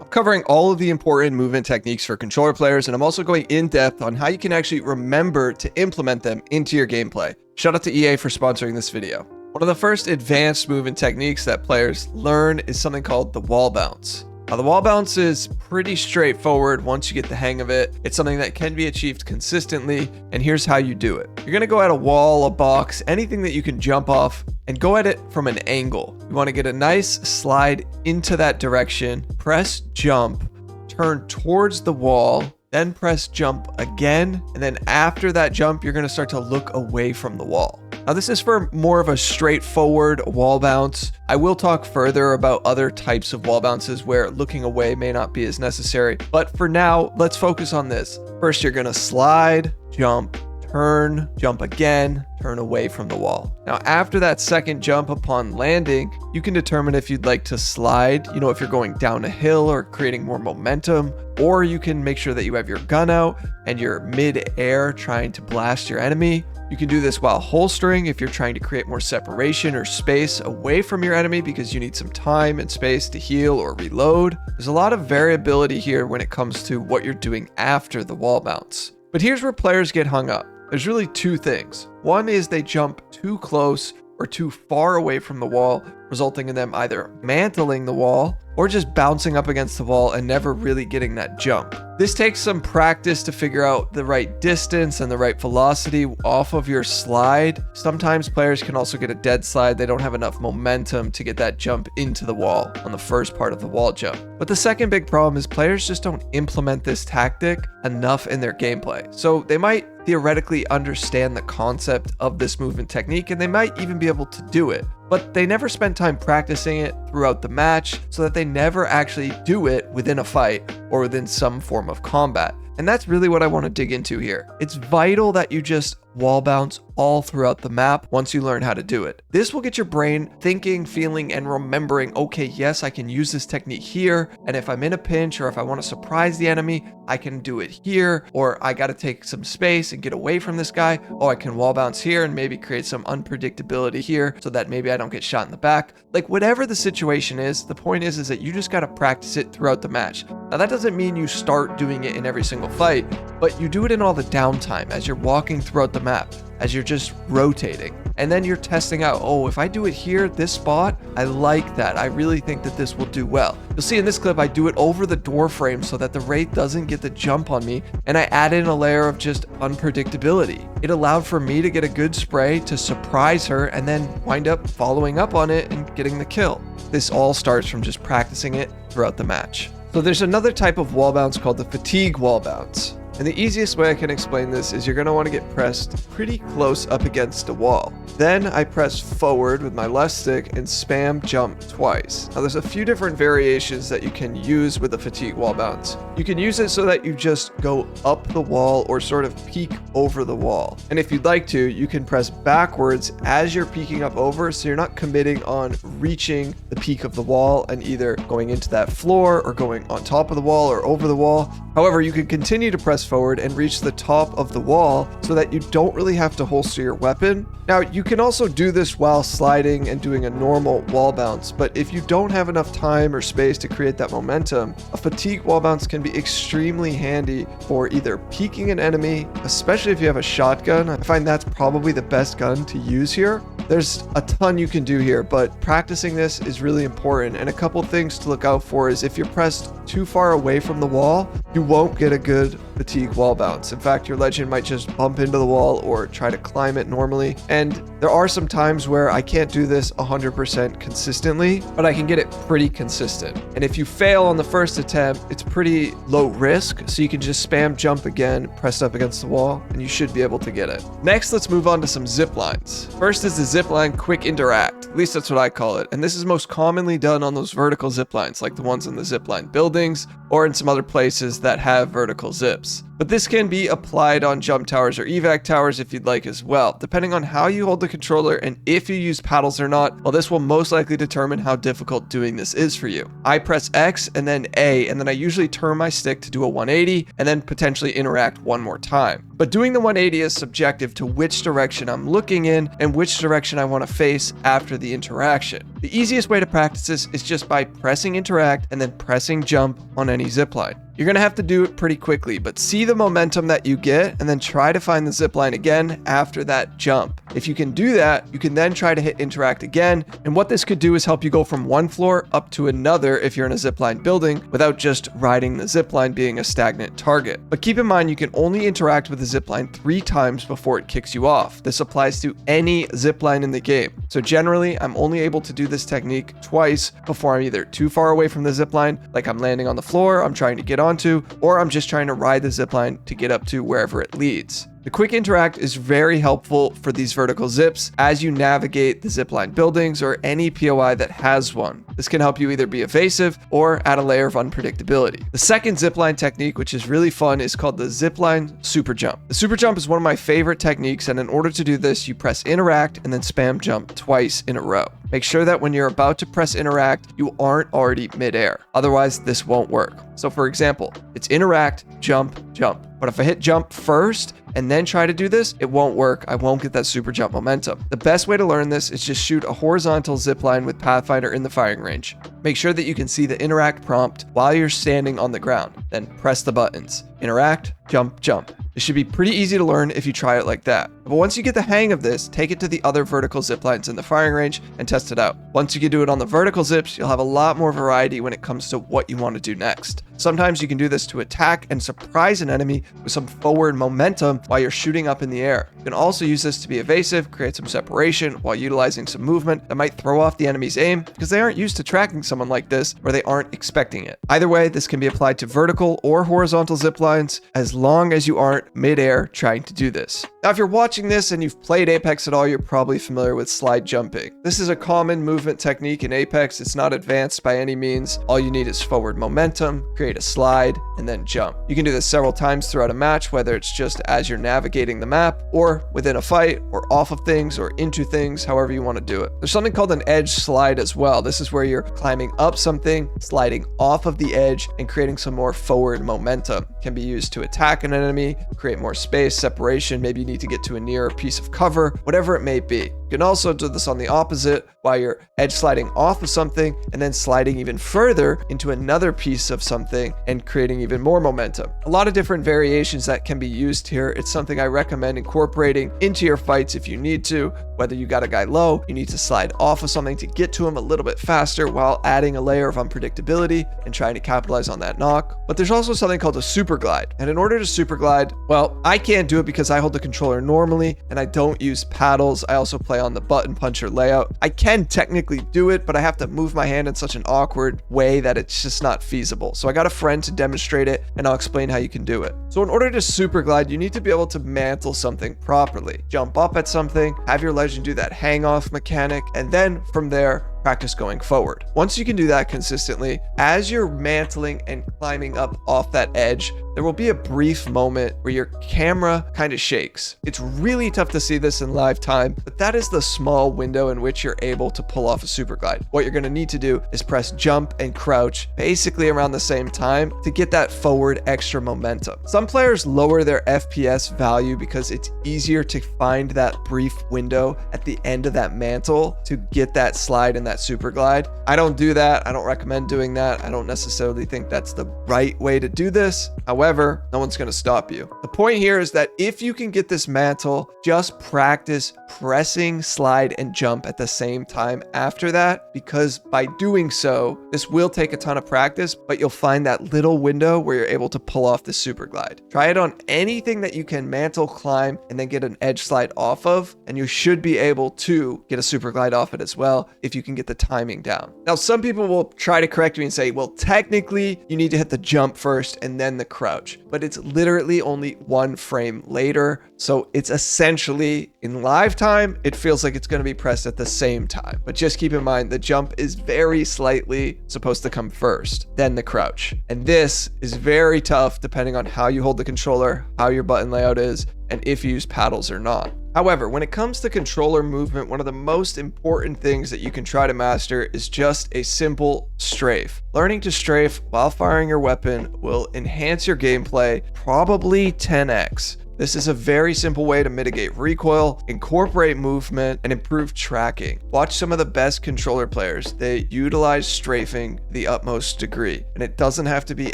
I'm covering all of the important movement techniques for controller players, and I'm also going in depth on how you can actually remember to implement them into your gameplay. Shout out to EA for sponsoring this video. One of the first advanced movement techniques that players learn is something called the wall bounce. Now, the wall bounce is pretty straightforward once you get the hang of it. It's something that can be achieved consistently, and here's how you do it. You're gonna go at a wall, a box, anything that you can jump off, and go at it from an angle. You wanna get a nice slide into that direction, press jump, turn towards the wall, then press jump again, and then after that jump, you're gonna start to look away from the wall. Now, this is for more of a straightforward wall bounce. I will talk further about other types of wall bounces where looking away may not be as necessary, but for now, let's focus on this. First, you're gonna slide, jump, turn, jump again, turn away from the wall. Now, after that second jump upon landing, you can determine if you'd like to slide, if you're going down a hill or creating more momentum, or you can make sure that you have your gun out and you're mid-air trying to blast your enemy. You can do this while holstering if you're trying to create more separation or space away from your enemy because you need some time and space to heal or reload. There's a lot of variability here when it comes to what you're doing after the wall bounce. But here's where players get hung up. There's really two things. One is they jump too close or too far away from the wall, resulting in them either mantling the wall or just bouncing up against the wall and never really getting that jump. This takes some practice to figure out the right distance and the right velocity off of your slide. Sometimes players can also get a dead slide. They don't have enough momentum to get that jump into the wall on the first part of the wall jump. But the second big problem is players just don't implement this tactic enough in their gameplay. So they might theoretically understand the concept of this movement technique, and they might even be able to do it, but they never spend time practicing it throughout the match so that they never actually do it within a fight or within some form of combat. And that's really what I want to dig into here. It's vital that you just wall bounce all throughout the map once you learn how to do it. This will get your brain thinking, feeling, and remembering, okay, yes, I can use this technique here, and if I'm in a pinch or if I want to surprise the enemy, I can do it here, or I got to take some space and get away from this guy. Oh, I can wall bounce here and maybe create some unpredictability here so that maybe I don't get shot in the back. Like, whatever the situation is, the point is that you just got to practice it throughout the match. Now, that doesn't mean you start doing it in every single fight, but you do it in all the downtime as you're walking throughout the map, as you're just rotating. And then you're testing out, oh, if I do it here, this spot, I like that. I really think that this will do well. You'll see in this clip, I do it over the door frame so that the Wraith doesn't get the jump on me, and I add in a layer of just unpredictability. It allowed for me to get a good spray to surprise her and then wind up following up on it and getting the kill. This all starts from just practicing it throughout the match. So there's another type of wall bounce called the fatigue wall bounce. And the easiest way I can explain this is you're going to want to get pressed pretty close up against a wall. Then I press forward with my left stick and spam jump twice. Now, there's a few different variations that you can use with the fatigue wall bounce. You can use it so that you just go up the wall or sort of peek over the wall. And if you'd like to, you can press backwards as you're peeking up over, so you're not committing on reaching the peak of the wall and either going into that floor or going on top of the wall or over the wall. However, you can continue to press forward and reach the top of the wall so that you don't really have to holster your weapon. Now, you can also do this while sliding and doing a normal wall bounce, but if you don't have enough time or space to create that momentum, a fatigue wall bounce can be extremely handy for either peeking an enemy, especially if you have a shotgun. I find that's probably the best gun to use here. There's a ton you can do here, but practicing this is really important. And a couple things to look out for is if you're pressed too far away from the wall, you won't get a good fatigue wall bounce. In fact, your legend might just bump into the wall or try to climb it normally. And there are some times where I can't do this 100% consistently, but I can get it pretty consistent. And if you fail on the first attempt, it's pretty low risk. So you can just spam jump again, pressed up against the wall, and you should be able to get it. Next, let's move on to some zip lines. First is the zipline quick interact. At least that's what I call it. And this is most commonly done on those vertical zip lines, like the ones in the zipline buildings or in some other places that have vertical zips. But this can be applied on jump towers or evac towers if you'd like as well. Depending on how you hold the controller and if you use paddles or not, well, this will most likely determine how difficult doing this is for you. I press X and then A, and then I usually turn my stick to do a 180 and then potentially interact one more time. But doing the 180 is subjective to which direction I'm looking in and which direction I want to face after the interaction. The easiest way to practice this is just by pressing interact and then pressing jump on any zipline. You're going to have to do it pretty quickly, but see the momentum that you get and then try to find the zipline again after that jump. If you can do that, you can then try to hit interact again. And what this could do is help you go from one floor up to another if you're in a zipline building without just riding the zipline being a stagnant target. But keep in mind, you can only interact with the zipline 3 times before it kicks you off. This applies to any zipline in the game. So generally, I'm only able to do this technique twice before I'm either too far away from the zipline, like I'm landing on the floor, I'm trying to get onto, or I'm just trying to ride the zipline to get up to wherever it leads. The quick interact is very helpful for these vertical zips as you navigate the zipline buildings or any POI that has one. This can help you either be evasive or add a layer of unpredictability. The second zipline technique, which is really fun, is called the zipline super jump. The super jump is one of my favorite techniques, and in order to do this, you press interact and then spam jump twice in a row. Make sure that when you're about to press interact, you aren't already midair. Otherwise, this won't work. So for example, it's interact, jump, jump. But if I hit jump first and then try to do this, it won't work. I won't get that super jump momentum. The best way to learn this is just shoot a horizontal zip line with Pathfinder in the firing range. Make sure that you can see the interact prompt while you're standing on the ground. Then press the buttons. Interact, jump, jump. It should be pretty easy to learn if you try it like that. But once you get the hang of this, take it to the other vertical zip lines in the firing range and test it out. Once you can do it on the vertical zips, you'll have a lot more variety when it comes to what you want to do next. Sometimes you can do this to attack and surprise an enemy with some forward momentum while you're shooting up in the air. You can also use this to be evasive, create some separation while utilizing some movement that might throw off the enemy's aim because they aren't used to tracking someone like this or they aren't expecting it. Either way, this can be applied to vertical or horizontal zip lines as long as you aren't midair trying to do this. Now, if you're watching this and you've played Apex at all, you're probably familiar with slide jumping. This is a common movement technique in Apex. It's not advanced by any means. All you need is forward momentum, create a slide, and then jump. You can do this several times throughout a match, whether it's just as you're navigating the map or within a fight or off of things or into things, however you want to do it. There's something called an edge slide as well. This is where you're climbing up something, sliding off of the edge, and creating some more forward momentum. It can be used to attack an enemy, create more space, separation, maybe you need to get to a nearer piece of cover, whatever it may be. You can also do this on the opposite, while you're edge sliding off of something and then sliding even further into another piece of something and creating even more momentum. A lot of different variations that can be used here. It's something I recommend incorporating into your fights if you need to. Whether you got a guy low, you need to slide off of something to get to him a little bit faster while adding a layer of unpredictability and trying to capitalize on that knock. But there's also something called a super glide. And in order to super glide, well, I can't do it because I hold the controller normally and I don't use paddles. I also play on the button puncher layout. I can technically do it, but I have to move my hand in such an awkward way that it's just not feasible. So I got a friend to demonstrate it and I'll explain how you can do it. So in order to super glide, you need to be able to mantle something properly. Jump up at something, have your legend do that hang off mechanic, and then from there, practice going forward. Once you can do that consistently, as you're mantling and climbing up off that edge, there will be a brief moment where your camera kind of shakes. It's really tough to see this in live time, but that is the small window in which you're able to pull off a super glide. What you're going to need to do is press jump and crouch basically around the same time to get that forward extra momentum. Some players lower their FPS value because it's easier to find that brief window at the end of that mantle to get that slide and that super glide. I don't do that. I don't recommend doing that. I don't necessarily think that's the right way to do this. However, no one's going to stop you. The point here is that if you can get this mantle, just practice pressing slide and jump at the same time after that, because by doing so, this will take a ton of practice, but you'll find that little window where you're able to pull off the super glide. Try it on anything that you can mantle, climb, and then get an edge slide off of, and you should be able to get a super glide off it as well if you can get the timing down. Now, some people will try to correct me and say, well, technically you need to hit the jump first and then the crouch. crouch, but it's literally only 1 frame later. So it's essentially in live time, it feels like it's going to be pressed at the same time. But just keep in mind, the jump is very slightly supposed to come first, then the crouch. And this is very tough depending on how you hold the controller, how your button layout is, and if you use paddles or not. However, when it comes to controller movement, one of the most important things that you can try to master is just a simple strafe. Learning to strafe while firing your weapon will enhance your gameplay probably 10x. This is a very simple way to mitigate recoil, incorporate movement, and improve tracking. Watch some of the best controller players. They utilize strafing to the utmost degree, and it doesn't have to be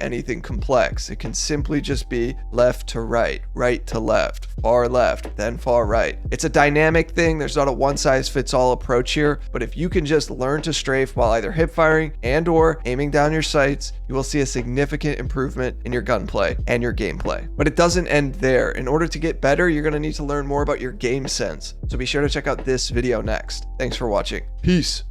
anything complex. It can simply just be left to right, right to left, far left, then far right. It's a dynamic thing. There's not a one-size-fits-all approach here, but if you can just learn to strafe while either hip firing and or aiming down your sights, you will see a significant improvement in your gunplay and your gameplay. But it doesn't end there. In order to get better, you're going to need to learn more about your game sense. So be sure to check out this video next. Thanks for watching. Peace.